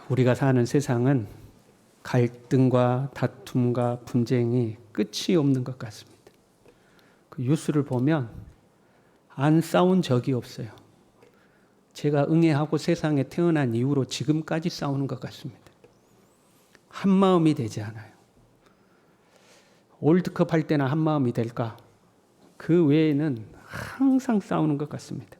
우리가 사는 세상은 갈등과 다툼과 분쟁이 끝이 없는 것 같습니다. 그 뉴스를 보면 안 싸운 적이 없어요. 제가 응애하고 세상에 태어난 이후로 지금까지 싸우는 것 같습니다. 한 마음이 되지 않아요. 월드컵 할 때나 한 마음이 될까? 그 외에는 항상 싸우는 것 같습니다.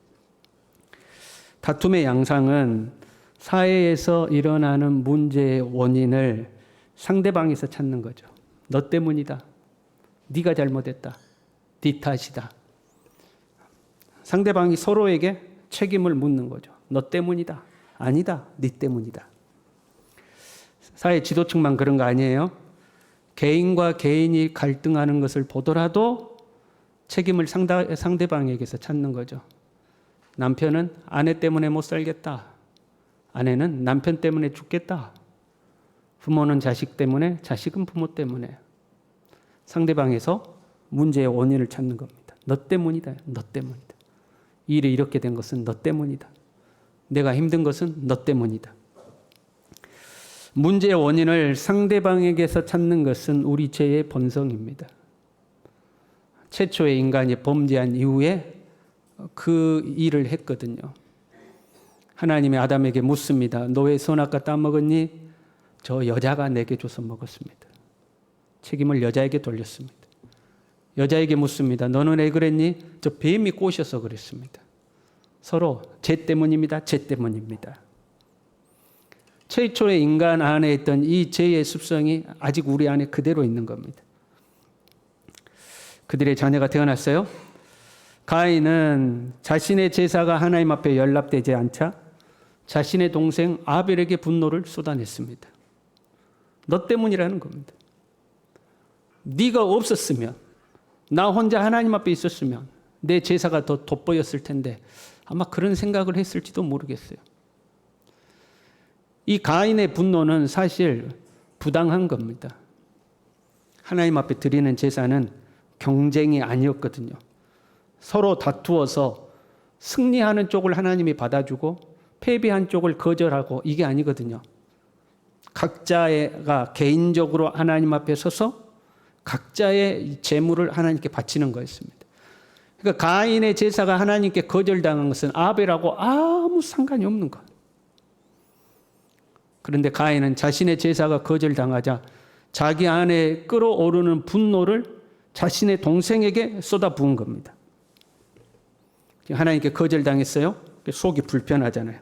다툼의 양상은 사회에서 일어나는 문제의 원인을 상대방에서 찾는 거죠. 너 때문이다. 네가 잘못했다. 네 탓이다. 상대방이 서로에게 책임을 묻는 거죠. 너 때문이다. 아니다. 네 때문이다. 사회 지도층만 그런 거 아니에요? 개인과 개인이 갈등하는 것을 보더라도 책임을 상대방에게서 찾는 거죠. 남편은 아내 때문에 못 살겠다. 아내는 남편 때문에 죽겠다. 부모는 자식 때문에, 자식은 부모 때문에. 상대방에서 문제의 원인을 찾는 겁니다. 너 때문이다. 너 때문이다. 일이 이렇게 된 것은 너 때문이다. 내가 힘든 것은 너 때문이다. 문제의 원인을 상대방에게서 찾는 것은 우리 죄의 본성입니다. 최초의 인간이 범죄한 이후에 그 일을 했거든요. 하나님이 아담에게 묻습니다. 너 왜 선악과 따먹었니? 저 여자가 내게 줘서 먹었습니다. 책임을 여자에게 돌렸습니다. 여자에게 묻습니다. 너는 왜 그랬니? 저 뱀이 꼬셔서 그랬습니다. 서로 죄 때문입니다. 죄 때문입니다. 최초의 인간 안에 있던 이 죄의 습성이 아직 우리 안에 그대로 있는 겁니다. 그들의 자녀가 태어났어요. 가인은 자신의 제사가 하나님 앞에 연락되지 않자 자신의 동생 아벨에게 분노를 쏟아냈습니다. 너 때문이라는 겁니다. 네가 없었으면, 나 혼자 하나님 앞에 있었으면 내 제사가 더 돋보였을 텐데 아마 그런 생각을 했을지도 모르겠어요. 이 가인의 분노는 사실 부당한 겁니다. 하나님 앞에 드리는 제사는 경쟁이 아니었거든요. 서로 다투어서 승리하는 쪽을 하나님이 받아주고 패배한 쪽을 거절하고 이게 아니거든요. 각자가 개인적으로 하나님 앞에 서서 각자의 재물을 하나님께 바치는 거였습니다. 그러니까 가인의 제사가 하나님께 거절당한 것은 아벨하고 아무 상관이 없는 것. 그런데 가인은 자신의 제사가 거절당하자 자기 안에 끓어오르는 분노를 자신의 동생에게 쏟아부은 겁니다. 하나님께 거절당했어요. 속이 불편하잖아요.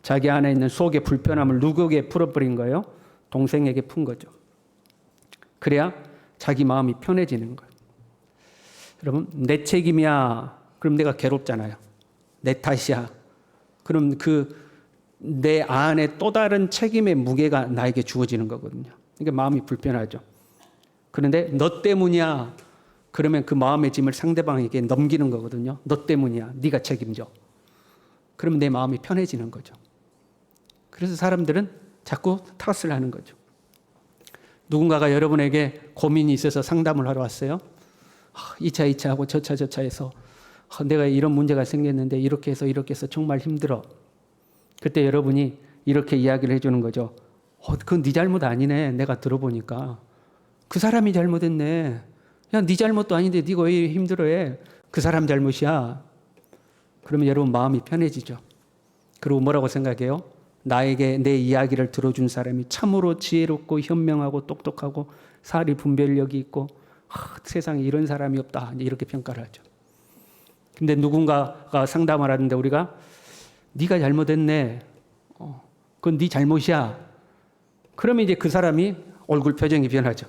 자기 안에 있는 속의 불편함을 누구에게 풀어버린 거예요? 동생에게 푼 거죠. 그래야 자기 마음이 편해지는 거예요. 여러분, 내 책임이야. 그럼 내가 괴롭잖아요. 내 탓이야. 그럼 내 안에 또 다른 책임의 무게가 나에게 주어지는 거거든요. 그러니까 마음이 불편하죠. 그런데 너 때문이야. 그러면 그 마음의 짐을 상대방에게 넘기는 거거든요. 너 때문이야. 네가 책임져. 그러면 내 마음이 편해지는 거죠. 그래서 사람들은 자꾸 탓을 하는 거죠. 누군가가 여러분에게 고민이 있어서 상담을 하러 왔어요. 이 차 하고 저 차 해서 내가 이런 문제가 생겼는데 이렇게 해서 정말 힘들어. 그때 여러분이 이렇게 이야기를 해주는 거죠. 그건 네 잘못 아니네. 내가 들어보니까. 그 사람이 잘못했네. 야, 네 잘못도 아닌데 네가 왜 힘들어해? 그 사람 잘못이야. 그러면 여러분 마음이 편해지죠. 그리고 뭐라고 생각해요? 나에게 내 이야기를 들어준 사람이 참으로 지혜롭고 현명하고 똑똑하고 사리 분별력이 있고 세상에 이런 사람이 없다. 이렇게 평가를 하죠. 근데 누군가가 상담을 하는데 우리가 네가 잘못했네. 그건 네 잘못이야. 그러면 이제 그 사람이 얼굴 표정이 변하죠.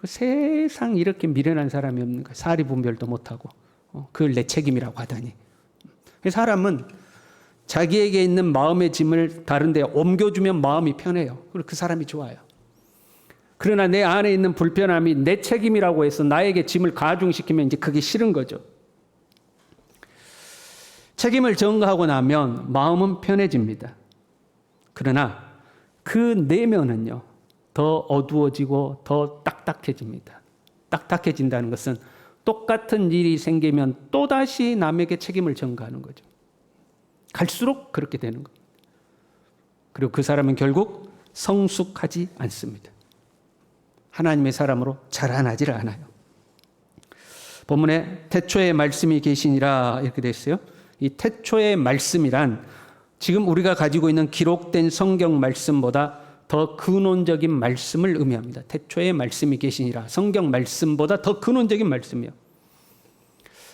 세상 이렇게 미련한 사람이 없는 거야. 사리 분별도 못하고 그걸 내 책임이라고 하다니. 사람은 자기에게 있는 마음의 짐을 다른 데 옮겨주면 마음이 편해요. 그리고 그 사람이 좋아요. 그러나 내 안에 있는 불편함이 내 책임이라고 해서 나에게 짐을 가중시키면 이제 그게 싫은 거죠. 책임을 전가하고 나면 마음은 편해집니다. 그러나 그 내면은요, 더 어두워지고 더 딱딱해집니다. 딱딱해진다는 것은 똑같은 일이 생기면 또다시 남에게 책임을 전가하는 거죠. 갈수록 그렇게 되는 겁니다. 그리고 그 사람은 결국 성숙하지 않습니다. 하나님의 사람으로 자라나질 않아요. 본문에 태초에 말씀이 계시니라 이렇게 되어 있어요. 이 태초의 말씀이란 지금 우리가 가지고 있는 기록된 성경 말씀보다 더 근원적인 말씀을 의미합니다. 태초에 말씀이 계시니라. 성경 말씀보다 더 근원적인 말씀이에요.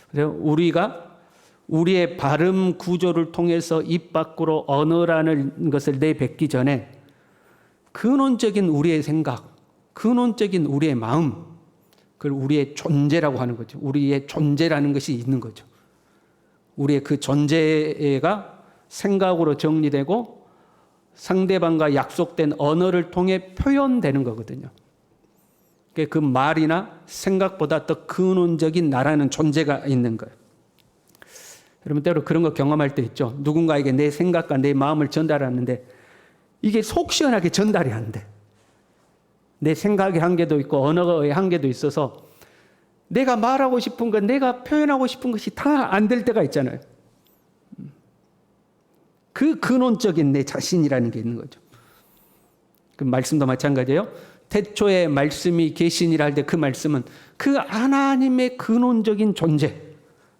그래서 우리가 우리의 발음 구조를 통해서 입 밖으로 언어라는 것을 내뱉기 전에 근원적인 우리의 생각, 근원적인 우리의 마음, 그걸 우리의 존재라고 하는 거죠. 우리의 존재라는 것이 있는 거죠. 우리의 그 존재가 생각으로 정리되고 상대방과 약속된 언어를 통해 표현되는 거거든요. 그 말이나 생각보다 더 근원적인 나라는 존재가 있는 거예요. 여러분 때로 그런 거 경험할 때 있죠. 누군가에게 내 생각과 내 마음을 전달하는데 이게 속 시원하게 전달이 안 돼. 내 생각의 한계도 있고 언어의 한계도 있어서 내가 말하고 싶은 것, 내가 표현하고 싶은 것이 다 안 될 때가 있잖아요. 그 근원적인 내 자신이라는 게 있는 거죠. 그 말씀도 마찬가지예요. 태초에 말씀이 계시니라 할 때 그 말씀은 그 하나님의 근원적인 존재,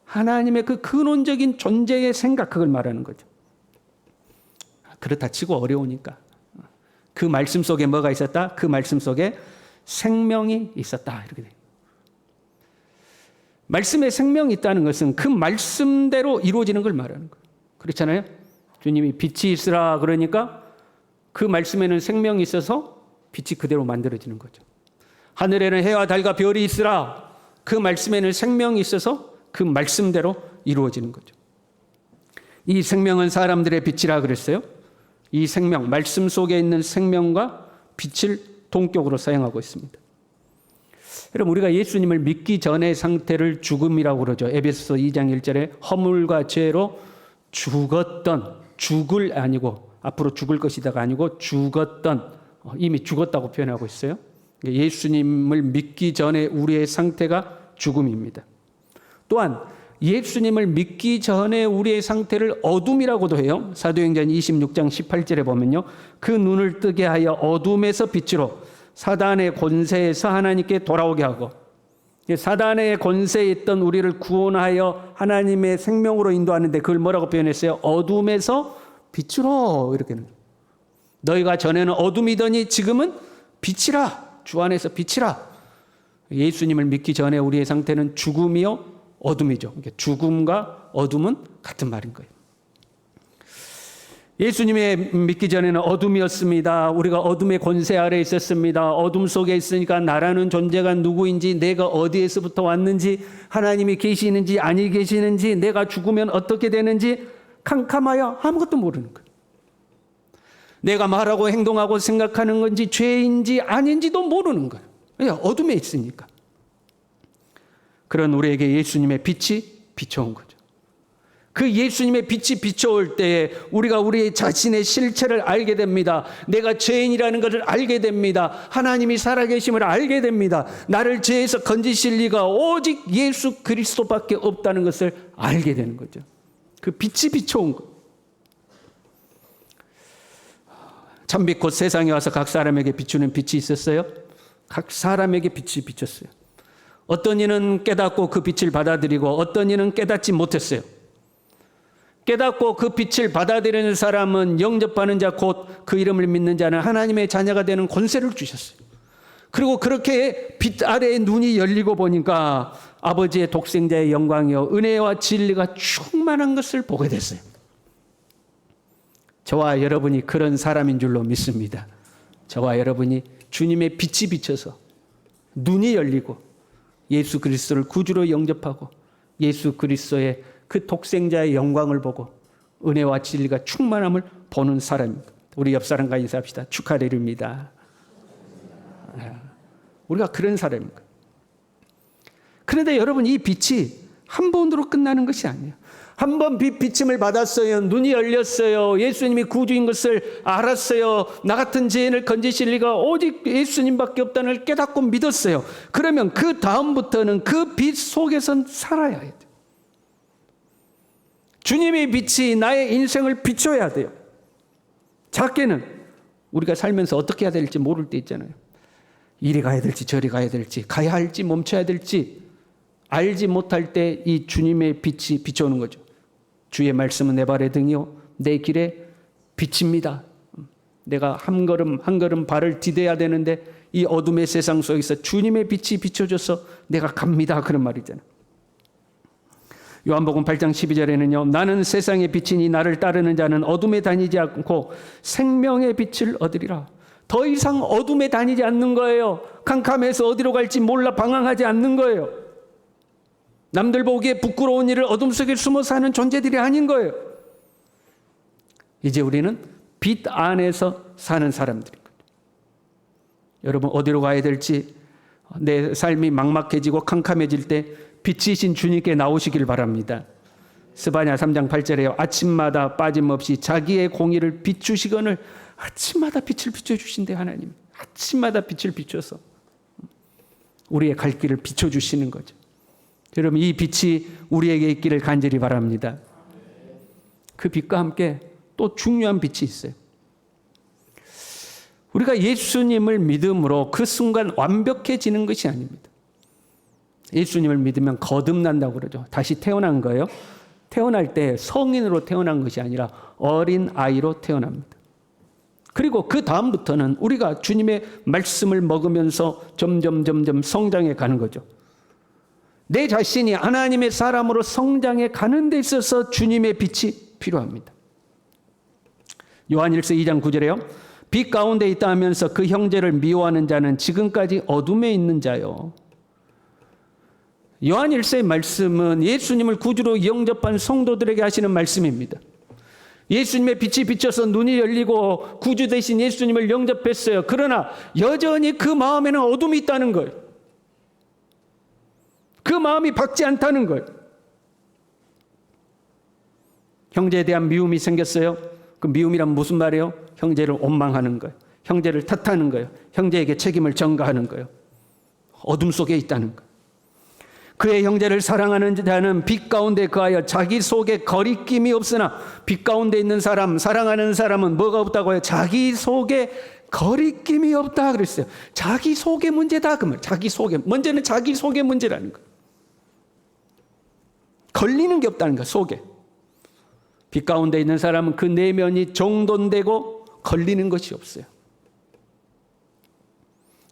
하나님의 그 근원적인 존재의 생각, 그걸 말하는 거죠. 그렇다 치고 어려우니까. 그 말씀 속에 뭐가 있었다? 그 말씀 속에 생명이 있었다. 이렇게 돼요. 말씀에 생명이 있다는 것은 그 말씀대로 이루어지는 걸 말하는 거예요. 그렇잖아요? 주님이 빛이 있으라 그러니까 그 말씀에는 생명이 있어서 빛이 그대로 만들어지는 거죠. 하늘에는 해와 달과 별이 있으라. 그 말씀에는 생명이 있어서 그 말씀대로 이루어지는 거죠. 이 생명은 사람들의 빛이라 그랬어요. 이 생명, 말씀 속에 있는 생명과 빛을 동격으로 사용하고 있습니다. 여러분 우리가 예수님을 믿기 전의 상태를 죽음이라고 그러죠. 에베소서 2장 1절에 허물과 죄로 죽었던, 죽을 아니고 앞으로 죽을 것이다가 아니고 죽었던, 이미 죽었다고 표현하고 있어요. 예수님을 믿기 전에 우리의 상태가 죽음입니다. 또한 예수님을 믿기 전에 우리의 상태를 어둠이라고도 해요. 사도행전 26장 18절에 보면요. 그 눈을 뜨게 하여 어둠에서 빛으로 사단의 권세에서 하나님께 돌아오게 하고, 사단의 권세에 있던 우리를 구원하여 하나님의 생명으로 인도하는데 그걸 뭐라고 표현했어요? 어둠에서 빛으로. 이렇게. 너희가 전에는 어둠이더니 지금은 빛이라. 주 안에서 빛이라. 예수님을 믿기 전에 우리의 상태는 죽음이요 어둠이죠. 죽음과 어둠은 같은 말인 거예요. 예수님의 믿기 전에는 어둠이었습니다. 우리가 어둠의 권세 아래 있었습니다. 어둠 속에 있으니까 나라는 존재가 누구인지, 내가 어디에서부터 왔는지, 하나님이 계시는지 아니 계시는지, 내가 죽으면 어떻게 되는지 캄캄하여 아무것도 모르는 거예요. 내가 말하고 행동하고 생각하는 건지 죄인지 아닌지도 모르는 거예요. 어둠에 있으니까. 그런 우리에게 예수님의 빛이 비춰온 거죠. 그 예수님의 빛이 비춰올 때에 우리가 우리 자신의 실체를 알게 됩니다. 내가 죄인이라는 것을 알게 됩니다. 하나님이 살아계심을 알게 됩니다. 나를 죄에서 건지실 리가 오직 예수 그리스도밖에 없다는 것을 알게 되는 거죠. 그 빛이 비춰온 것. 참빛 곧 세상에 와서 각 사람에게 비추는 빛이 있었어요. 각 사람에게 빛이 비쳤어요. 어떤 이는 깨닫고 그 빛을 받아들이고 어떤 이는 깨닫지 못했어요. 깨닫고 그 빛을 받아들이는 사람은 영접하는 자 곧 그 이름을 믿는 자는 하나님의 자녀가 되는 권세를 주셨어요. 그리고 그렇게 빛 아래에 눈이 열리고 보니까 아버지의 독생자의 영광이요 은혜와 진리가 충만한 것을 보게 됐어요. 저와 여러분이 그런 사람인 줄로 믿습니다. 저와 여러분이 주님의 빛이 비쳐서 눈이 열리고 예수 그리스도를 구주로 영접하고 예수 그리스도의 그 독생자의 영광을 보고 은혜와 진리가 충만함을 보는 사람입니다. 우리 옆 사람과 인사합시다. 축하드립니다. 우리가 그런 사람입니다. 그런데 여러분 이 빛이 한 번으로 끝나는 것이 아니에요. 한 번 빛 비침을 받았어요. 눈이 열렸어요. 예수님이 구주인 것을 알았어요. 나 같은 죄인을 건지실 리가 오직 예수님밖에 없다는 걸 깨닫고 믿었어요. 그러면 그 다음부터는 그 빛 속에선 살아야 해요. 주님의 빛이 나의 인생을 비춰야 돼요. 작게는 우리가 살면서 어떻게 해야 될지 모를 때 있잖아요. 이리 가야 될지 저리 가야 될지, 가야 할지 멈춰야 될지 알지 못할 때 이 주님의 빛이 비춰오는 거죠. 주의 말씀은 내 발의 등이요 내 길에 빛입니다. 내가 한 걸음 한 걸음 발을 디뎌야 되는데 이 어둠의 세상 속에서 주님의 빛이 비춰줘서 내가 갑니다. 그런 말이잖아요. 요한복음 8장 12절에는요. 나는 세상의 빛이니 나를 따르는 자는 어둠에 다니지 않고 생명의 빛을 얻으리라. 더 이상 어둠에 다니지 않는 거예요. 캄캄해서 어디로 갈지 몰라 방황하지 않는 거예요. 남들 보기에 부끄러운 일을 어둠 속에 숨어 사는 존재들이 아닌 거예요. 이제 우리는 빛 안에서 사는 사람들인 거예요. 여러분 어디로 가야 될지 내 삶이 막막해지고 캄캄해질 때 빛이신 주님께 나오시길 바랍니다. 스바냐 3장 8절에요. 아침마다 빠짐없이 자기의 공의를 비추시거늘. 아침마다 빛을 비춰주신대 하나님. 아침마다 빛을 비춰서 우리의 갈 길을 비춰주시는 거죠. 여러분 이 빛이 우리에게 있기를 간절히 바랍니다. 그 빛과 함께 또 중요한 빛이 있어요. 우리가 예수님을 믿음으로 그 순간 완벽해지는 것이 아닙니다. 예수님을 믿으면 거듭난다고 그러죠. 다시 태어난 거예요. 태어날 때 성인으로 태어난 것이 아니라 어린 아이로 태어납니다. 그리고 그 다음부터는 우리가 주님의 말씀을 먹으면서 점점 성장해 가는 거죠. 내 자신이 하나님의 사람으로 성장해 가는 데 있어서 주님의 빛이 필요합니다. 요한일서 2장 9절에요. 빛 가운데 있다 하면서 그 형제를 미워하는 자는 지금까지 어둠에 있는 자요. 요한일서의 말씀은 예수님을 구주로 영접한 성도들에게 하시는 말씀입니다. 예수님의 빛이 비쳐서 눈이 열리고 구주 대신 예수님을 영접했어요. 그러나 여전히 그 마음에는 어둠이 있다는 거예요. 그 마음이 밝지 않다는 거예요. 형제에 대한 미움이 생겼어요. 그 미움이란 무슨 말이에요? 형제를 원망하는 거예요. 형제를 탓하는 거예요. 형제에게 책임을 전가하는 거예요. 어둠 속에 있다는 거예요. 그의 형제를 사랑하는 자는 빛 가운데 거하여 자기 속에 거리낌이 없으나 빛 가운데 있는 사람, 사랑하는 사람은 뭐가 없다고 해요? 자기 속에 거리낌이 없다 그랬어요. 자기 속의 문제다 그 말. 자기 속의 문제는 자기 속의 문제라는 거예요. 걸리는 게 없다는 거예요. 속에. 빛 가운데 있는 사람은 그 내면이 정돈되고 걸리는 것이 없어요.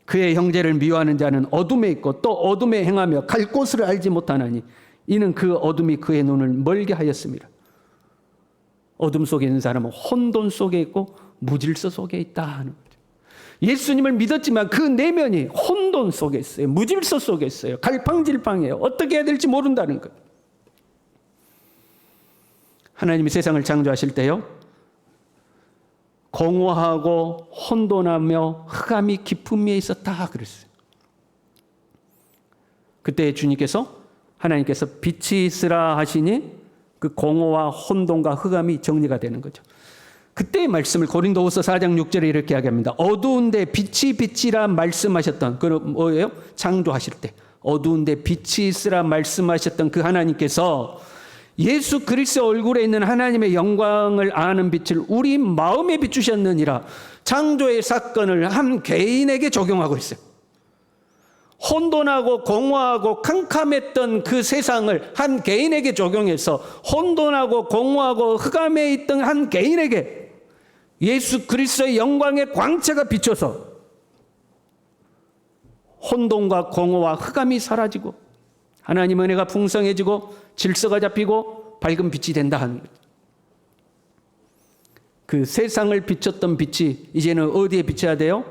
그의 형제를 미워하는 자는 어둠에 있고 또 어둠에 행하며 갈 곳을 알지 못하나니 이는 그 어둠이 그의 눈을 멀게 하였습니다. 어둠 속에 있는 사람은 혼돈 속에 있고 무질서 속에 있다 하는 거죠. 예수님을 믿었지만 그 내면이 혼돈 속에 있어요. 무질서 속에 있어요. 갈팡질팡해요. 어떻게 해야 될지 모른다는 거예요. 하나님이 세상을 창조하실 때요. 공허하고 혼돈하며 흑암이 깊은 위에 있었다 그랬어요. 그때 주님께서 하나님께서 빛이 있으라 하시니 그 공허와 혼돈과 흑암이 정리가 되는 거죠. 그때의 말씀을 고린도후서 4장 6절에 이렇게 이야기합니다. 어두운데 빛이 빛이라 말씀하셨던 그 뭐예요? 창조하실 때 어두운데 빛이 있으라 말씀하셨던 그 하나님께서 예수 그리스도 얼굴에 있는 하나님의 영광을 아는 빛을 우리 마음에 비추셨느니라. 창조의 사건을 한 개인에게 적용하고 있어요. 혼돈하고 공허하고 캄캄했던 그 세상을 한 개인에게 적용해서 혼돈하고 공허하고 흑암에 있던 한 개인에게 예수 그리스도의 영광의 광채가 비춰서 혼돈과 공허와 흑암이 사라지고 하나님의 은혜가 풍성해지고 질서가 잡히고 밝은 빛이 된다 하는 거죠. 그 세상을 비췄던 빛이 이제는 어디에 비춰야 돼요?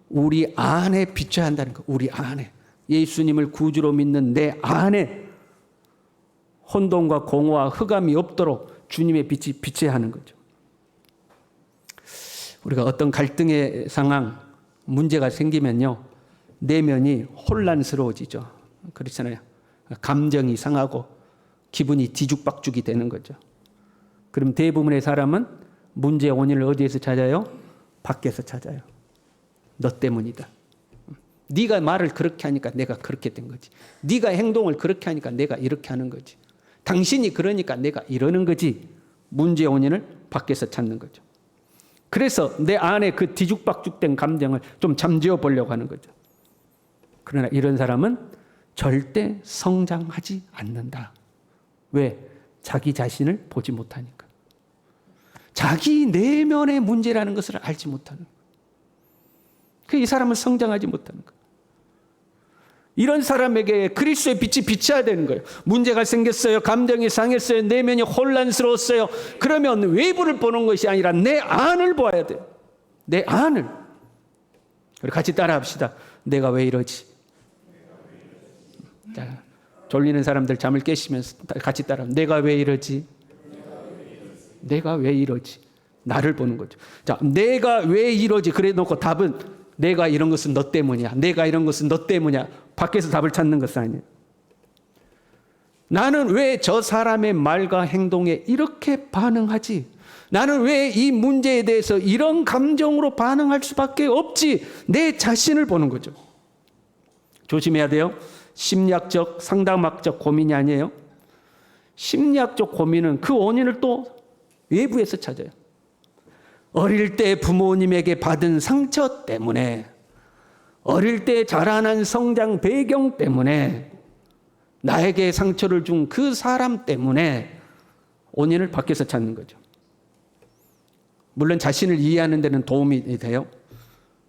우리 안에 비춰야 한다는 거. 우리 안에. 예수님을 구주로 믿는 내 안에 혼돈과 공허와 흑암이 없도록 주님의 빛이 비춰야 하는 거죠. 우리가 어떤 갈등의 상황, 문제가 생기면요. 내면이 혼란스러워지죠. 그렇잖아요. 감정이 상하고 기분이 뒤죽박죽이 되는 거죠. 그럼 대부분의 사람은 문제의 원인을 어디에서 찾아요? 밖에서 찾아요. 너 때문이다. 네가 말을 그렇게 하니까 내가 그렇게 된 거지. 네가 행동을 그렇게 하니까 내가 이렇게 하는 거지. 당신이 그러니까 내가 이러는 거지. 문제의 원인을 밖에서 찾는 거죠. 그래서 내 안에 그 뒤죽박죽된 감정을 좀 잠재워 보려고 하는 거죠. 그러나 이런 사람은 절대 성장하지 않는다. 왜? 자기 자신을 보지 못하니까. 자기 내면의 문제라는 것을 알지 못하는 거예요. 이 사람은 성장하지 못하는 거예요. 이런 사람에게 그리스도의 빛이 비쳐야 되는 거예요. 문제가 생겼어요. 감정이 상했어요. 내면이 혼란스러웠어요. 그러면 외부를 보는 것이 아니라 내 안을 보아야 돼요. 내 안을. 우리 같이 따라 합시다. 내가 왜 이러지? 자, 졸리는 사람들 잠을 깨시면서 같이 따라. 내가 왜 이러지? 내가 왜 이러지? 나를 보는 거죠. 자, 내가 왜 이러지? 그래 놓고 답은 내가 이런 것은 너 때문이야. 내가 이런 것은 너 때문이야. 밖에서 답을 찾는 것은 아니에요. 나는 왜 저 사람의 말과 행동에 이렇게 반응하지? 나는 왜 이 문제에 대해서 이런 감정으로 반응할 수밖에 없지? 내 자신을 보는 거죠. 조심해야 돼요. 심리학적, 상담학적 고민이 아니에요. 심리학적 고민은 그 원인을 또 외부에서 찾아요. 어릴 때 부모님에게 받은 상처 때문에, 어릴 때 자라난 성장 배경 때문에, 나에게 상처를 준 그 사람 때문에 원인을 밖에서 찾는 거죠. 물론 자신을 이해하는 데는 도움이 돼요.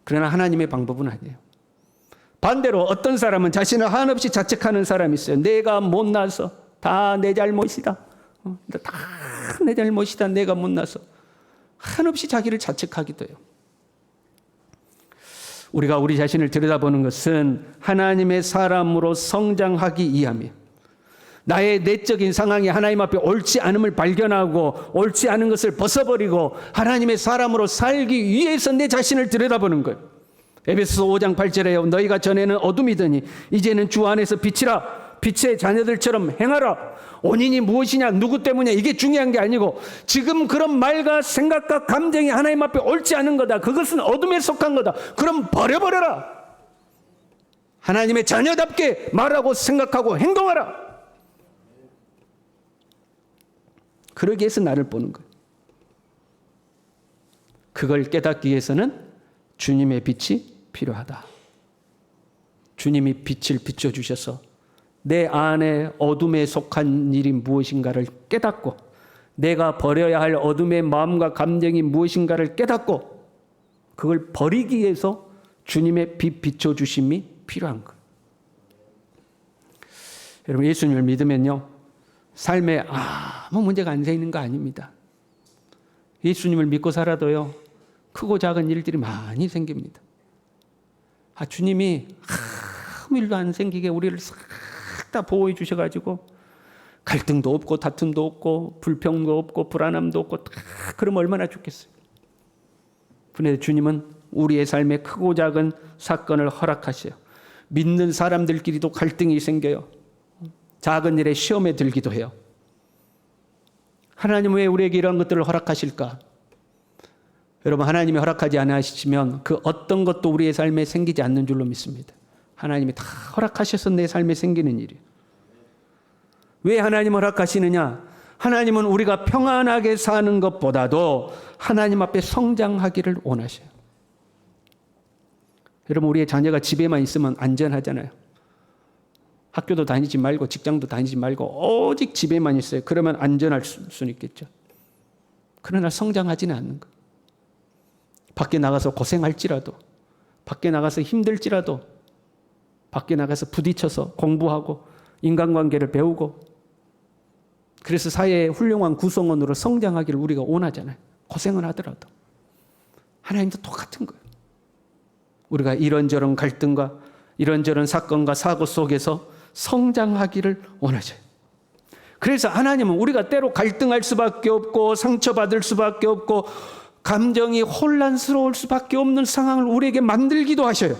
그러나 하나님의 방법은 아니에요. 반대로 어떤 사람은 자신을 한없이 자책하는 사람이 있어요. 내가 못나서 다 내 잘못이다. 다 내 잘못이다. 내가 못나서. 한없이 자기를 자책하기도 해요. 우리가 우리 자신을 들여다보는 것은 하나님의 사람으로 성장하기 위함이에요. 나의 내적인 상황이 하나님 앞에 옳지 않음을 발견하고 옳지 않은 것을 벗어버리고 하나님의 사람으로 살기 위해서 내 자신을 들여다보는 거예요. 에베소서 5장 8절에 너희가 전에는 어둠이더니 이제는 주 안에서 빛이라. 빛의 자녀들처럼 행하라. 원인이 무엇이냐, 누구 때문이냐, 이게 중요한 게 아니고 지금 그런 말과 생각과 감정이 하나님 앞에 옳지 않은 거다. 그것은 어둠에 속한 거다. 그럼 버려버려라. 하나님의 자녀답게 말하고 생각하고 행동하라. 그러기 위해서 나를 보는 거예요. 그걸 깨닫기 위해서는 주님의 빛이 필요하다. 주님이 빛을 비춰주셔서 내 안에 어둠에 속한 일이 무엇인가를 깨닫고 내가 버려야 할 어둠의 마음과 감정이 무엇인가를 깨닫고 그걸 버리기 위해서 주님의 빛 비춰주심이 필요한 거예요. 여러분, 예수님을 믿으면요, 삶에 아무 문제가 안 생기는 거 아닙니다. 예수님을 믿고 살아도요, 크고 작은 일들이 많이 생깁니다. 주님이 아무 일도 안 생기게 우리를 싹 다 보호해 주셔가지고 갈등도 없고 다툼도 없고 불평도 없고 불안함도 없고 그러면 얼마나 좋겠어요. 그런데 주님은 우리의 삶에 크고 작은 사건을 허락하셔요. 믿는 사람들끼리도 갈등이 생겨요. 작은 일에 시험에 들기도 해요. 하나님은 왜 우리에게 이런 것들을 허락하실까? 여러분, 하나님이 허락하지 않으시면 그 어떤 것도 우리의 삶에 생기지 않는 줄로 믿습니다. 하나님이 다 허락하셔서 내 삶에 생기는 일이에요. 왜 하나님 허락하시느냐? 하나님은 우리가 평안하게 사는 것보다도 하나님 앞에 성장하기를 원하셔요. 여러분, 우리의 자녀가 집에만 있으면 안전하잖아요. 학교도 다니지 말고 직장도 다니지 말고 오직 집에만 있어요. 그러면 안전할 수는 있겠죠. 그러나 성장하지는 않는 거예요. 밖에 나가서 고생할지라도, 밖에 나가서 힘들지라도, 밖에 나가서 부딪혀서 공부하고 인간관계를 배우고, 그래서 사회의 훌륭한 구성원으로 성장하기를 우리가 원하잖아요. 고생을 하더라도. 하나님도 똑같은 거예요. 우리가 이런저런 갈등과 이런저런 사건과 사고 속에서 성장하기를 원하셔요. 그래서 하나님은 우리가 때로 갈등할 수밖에 없고 상처받을 수밖에 없고 감정이 혼란스러울 수밖에 없는 상황을 우리에게 만들기도 하셔요.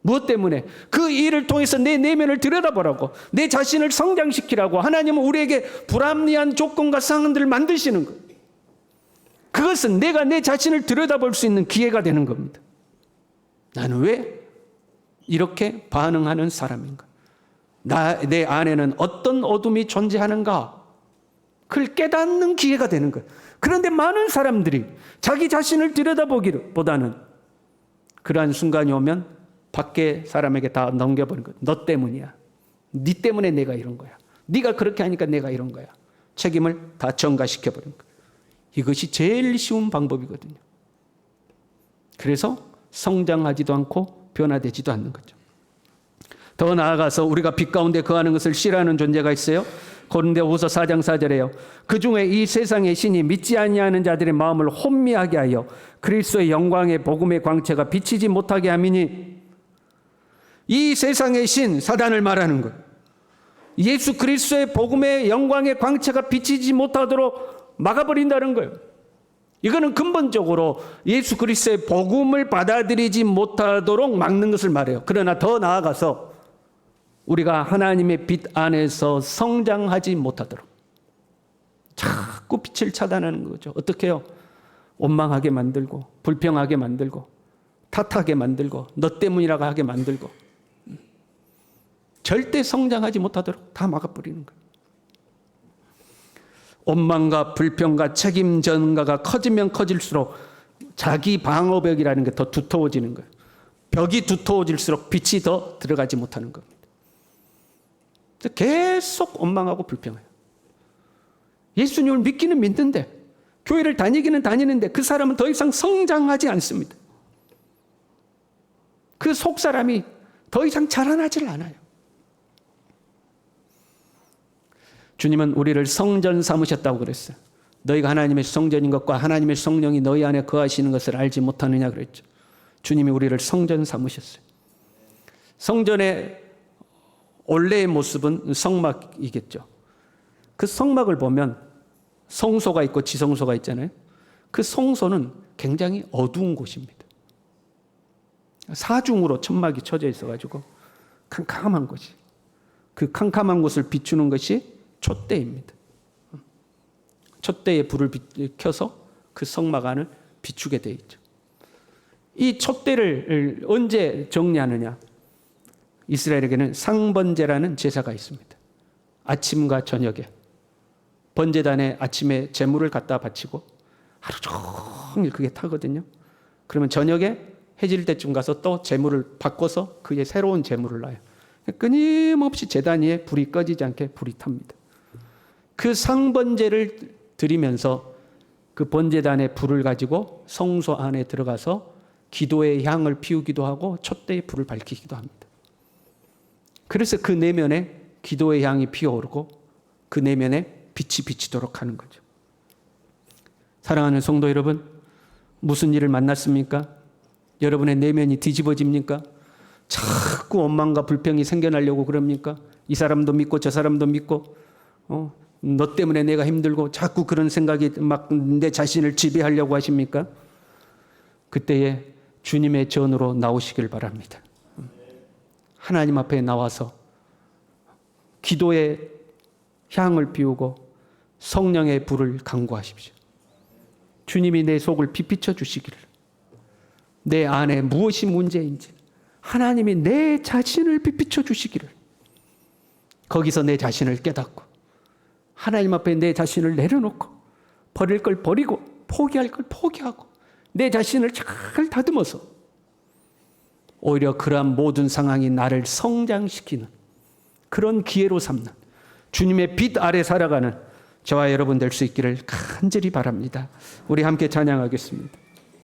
무엇 때문에? 그 일을 통해서 내 내면을 들여다보라고, 내 자신을 성장시키라고 하나님은 우리에게 불합리한 조건과 상황들을 만드시는 거예요. 그것은 내가 내 자신을 들여다볼 수 있는 기회가 되는 겁니다. 나는 왜 이렇게 반응하는 사람인가? 내 안에는 어떤 어둠이 존재하는가? 그걸 깨닫는 기회가 되는 거예요. 그런데 많은 사람들이 자기 자신을 들여다보기보다는 그러한 순간이 오면 밖에 사람에게 다 넘겨버린 거예요. 너 때문이야. 네 때문에 내가 이런 거야. 네가 그렇게 하니까 내가 이런 거야. 책임을 다 전가시켜버린 거예요. 이것이 제일 쉬운 방법이거든요. 그래서 성장하지도 않고 변화되지도 않는 거죠. 더 나아가서 우리가 빛 가운데 거하는 것을 싫어하는 존재가 있어요. 고린도후서 4장 4절에요. 그중에 이 세상의 신이 믿지 아니하는 자들의 마음을 혼미하게 하여 그리스도의 영광의 복음의 광채가 비치지 못하게 함이니, 이 세상의 신, 사단을 말하는 거예요. 예수 그리스도의 복음의 영광의 광채가 비치지 못하도록 막아버린다는 거예요. 이거는 근본적으로 예수 그리스도의 복음을 받아들이지 못하도록 막는 것을 말해요. 그러나 더 나아가서 우리가 하나님의 빛 안에서 성장하지 못하도록 자꾸 빛을 차단하는 거죠. 어떻게 해요? 원망하게 만들고, 불평하게 만들고, 탓하게 만들고, 너 때문이라고 하게 만들고, 절대 성장하지 못하도록 다 막아버리는 거예요. 원망과 불평과 책임 전가가 커지면 커질수록 자기 방어벽이라는 게 더 두터워지는 거예요. 벽이 두터워질수록 빛이 더 들어가지 못하는 겁니다. 계속 원망하고 불평해요. 예수님을 믿기는 믿는데, 교회를 다니기는 다니는데 그 사람은 더 이상 성장하지 않습니다. 그 속 사람이 더 이상 자라나질 않아요. 주님은 우리를 성전 삼으셨다고 그랬어요. 너희가 하나님의 성전인 것과 하나님의 성령이 너희 안에 거하시는 것을 알지 못하느냐 그랬죠. 주님이 우리를 성전 삼으셨어요. 성전의 원래의 모습은 성막이겠죠. 그 성막을 보면 성소가 있고 지성소가 있잖아요. 그 성소는 굉장히 어두운 곳입니다. 사중으로 천막이 쳐져 있어가지고 캄캄한 곳이, 그 캄캄한 곳을 비추는 것이 촛대입니다. 촛대에 불을 켜서 그 성막 안을 비추게 되어 있죠. 이 촛대를 언제 정리하느냐? 이스라엘에게는 상번제라는 제사가 있습니다. 아침과 저녁에 번제단에 아침에 제물을 갖다 바치고 하루 종일 그게 타거든요. 그러면 저녁에 해질 때쯤 가서 또 제물을 바꿔서 그게 새로운 제물을 놔요. 끊임없이 제단 위에 불이 꺼지지 않게 불이 탑니다. 그 상번제를 드리면서 그 번제단의 불을 가지고 성소 안에 들어가서 기도의 향을 피우기도 하고 촛대에 불을 밝히기도 합니다. 그래서 그 내면에 기도의 향이 피어오르고 그 내면에 빛이 비치도록 하는 거죠. 사랑하는 성도 여러분, 무슨 일을 만났습니까? 여러분의 내면이 뒤집어집니까? 자꾸 원망과 불평이 생겨나려고 그럽니까? 이 사람도 믿고 저 사람도 믿고, 너 때문에 내가 힘들고 자꾸 그런 생각이 막 내 자신을 지배하려고 하십니까? 그때에 주님의 전으로 나오시길 바랍니다. 하나님 앞에 나와서 기도의 향을 피우고 성령의 불을 강구하십시오. 주님이 내 속을 비비춰 주시기를, 내 안에 무엇이 문제인지 하나님이 내 자신을 비비춰 주시기를, 거기서 내 자신을 깨닫고 하나님 앞에 내 자신을 내려놓고 버릴 걸 버리고 포기할 걸 포기하고 내 자신을 잘 다듬어서 오히려 그러한 모든 상황이 나를 성장시키는 그런 기회로 삼는 주님의 빛 아래 살아가는 저와 여러분 될 수 있기를 간절히 바랍니다. 우리 함께 찬양하겠습니다.